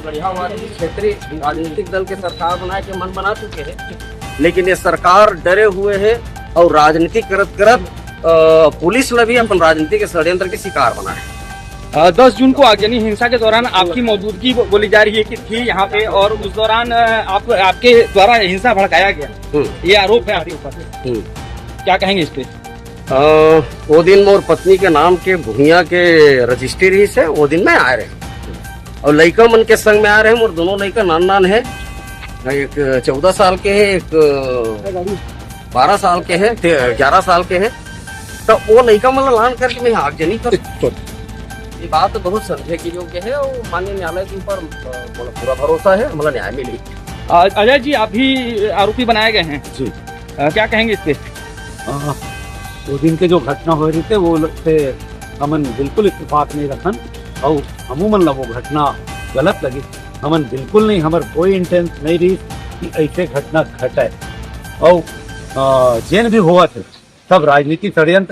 बढ़ियावादी क्षेत्रीय राजनीतिक दल के सरकार बनाए के मन बना चुके हैं, लेकिन ये सरकार डरे हुए है और राजनीति करत करत पुलिस ने भी अपन राजनीति के षड्यंत्र के शिकार बना है। 10 जून को आगजनी हिंसा के दौरान आपकी मौजूदगी बोली जा रही है कि थी यहाँ पे, और उस दौरान आपके द्वारा हिंसा भड़काया गया, ये आरोप है आपके ऊपर। क्या कहेंगे इस पे? वो दिन मोर पत्नी के नाम के भूया के रजिस्ट्री से वो दिन में आ रहे और लड़का मन के संग में आ रहे हैं। मोर दोनों लड़का नान नान है, एक 14 साल के है, एक 12 साल के है, 11 साल के है। तो वो लड़का मतलब लान करके मैं आगजनी कर, ये बात बहुत समझे की योग्य है और माननीय न्यायालय के ऊपर पूरा भरोसा है, मतलब न्याय मिली। अजय जी, आप भी आरोपी बनाए गए हैं जी। क्या कहेंगे इस पे? वो दिन के जो घटना हो रही थे वो से हमन बिल्कुल इत्तेफाक नहीं रखन और अमूमन वो घटना गलत लगी। हमन बिल्कुल नहीं, हमार कोई इंटेंस नहीं रही कि ऐसे घटना घटे और जेन भी हुआ थे सब राजनीति षड्यंत्र